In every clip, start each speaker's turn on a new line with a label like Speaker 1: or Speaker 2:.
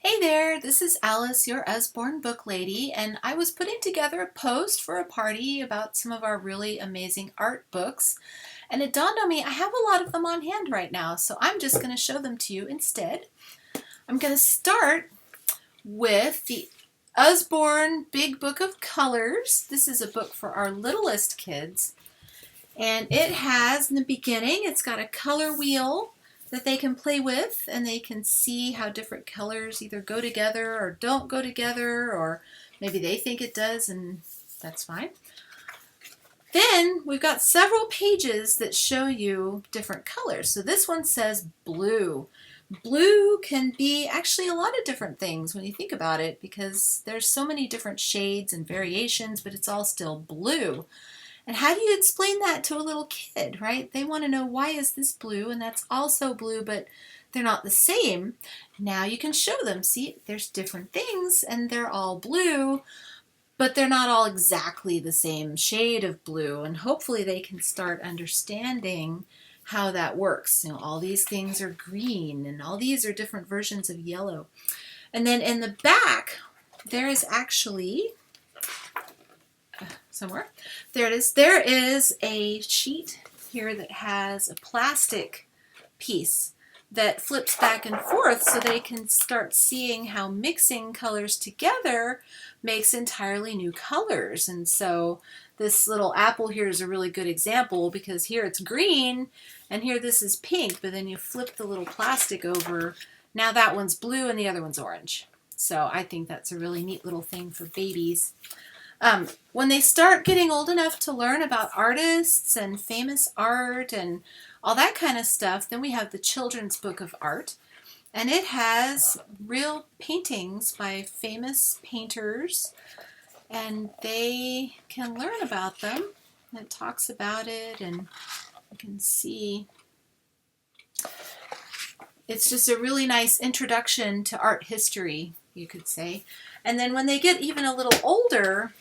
Speaker 1: Hey there, this is Alice, your Usborne book lady, and I was putting together a post for a party about some of our really amazing art books, and it dawned on me I have a lot of them on hand right now, so I'm just going to show them to you instead. I'm going to start with the Usborne Big Book of Colors. This is a book for our littlest kids, and it has, in the beginning, it's got a color wheel that they can play with, and they can see how different colors either go together or don't go together, or maybe they think it does, and that's fine. Then we've got several pages that show you different colors. So this one says blue. Blue can be actually a lot of different things when you think about it, because there's so many different shades and variations, but it's all still blue. And how do you explain that to a little kid, right? They want to know, why is this blue and that's also blue, but they're not the same. Now you can show them, see, there's different things and they're all blue, but they're not all exactly the same shade of blue. And hopefully they can start understanding how that works. You know, all these things are green and all these are different versions of yellow. And then in the back, there is actually somewhere. There it is. There is a sheet here that has a plastic piece that flips back and forth so they can start seeing how mixing colors together makes entirely new colors. And so this little apple here is a really good example, because here it's green and here this is pink, but then you flip the little plastic over. Now that one's blue and the other one's orange. So I think that's a really neat little thing for babies. When they start getting old enough to learn about artists and famous art and all that kind of stuff, then we have the Children's Book of Art. And it has real paintings by famous painters, and they can learn about them. And it talks about it, and you can see it's just a really nice introduction to art history, you could say. And then when they get even a little older,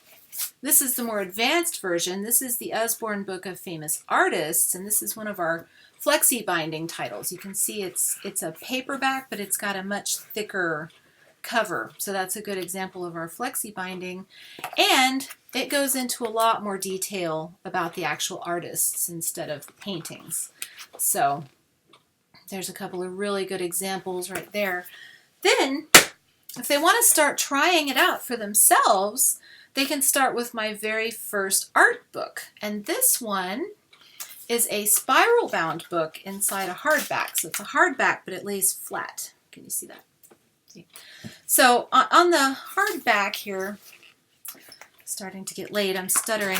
Speaker 1: this is the more advanced version. This is the Usborne Book of Famous Artists, and this is one of our flexi binding titles. You can see it's a paperback, but it's got a much thicker cover. So that's a good example of our flexi binding. And it goes into a lot more detail about the actual artists instead of the paintings. So there's a couple of really good examples right there. Then, if they want to start trying it out for themselves, they can start with my very first art book. And this one is a spiral bound book inside a hardback. So it's a hardback, but it lays flat. Can you see that? See? So on the hardback here, starting to get late, I'm stuttering.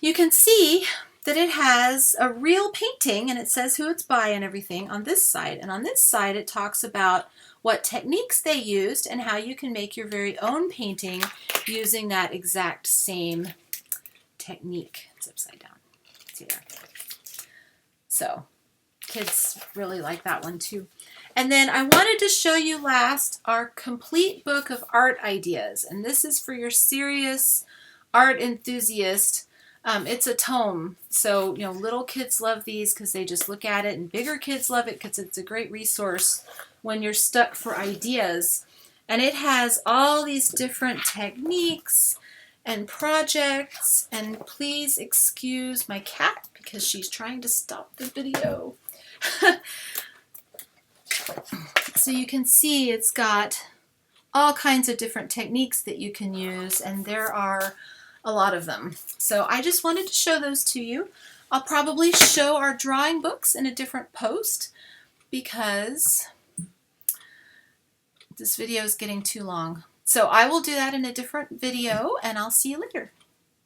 Speaker 1: You can see that it has a real painting, and it says who it's by and everything on this side. And on this side, it talks about what techniques they used and how you can make your very own painting using that exact same technique. It's upside down. See there. So kids really like that one too. And then I wanted to show you last our complete book of art ideas. And this is for your serious art enthusiast. It's a tome, so you know, little kids love these because they just look at it, and bigger kids love it because it's a great resource when you're stuck for ideas. And it has all these different techniques and projects, and please excuse my cat because she's trying to stop the video. So you can see it's got all kinds of different techniques that you can use, and there are a lot of them. So I just wanted to show those to you. I'll probably show our drawing books in a different post because this video is getting too long. So I will do that in a different video, and I'll see you later.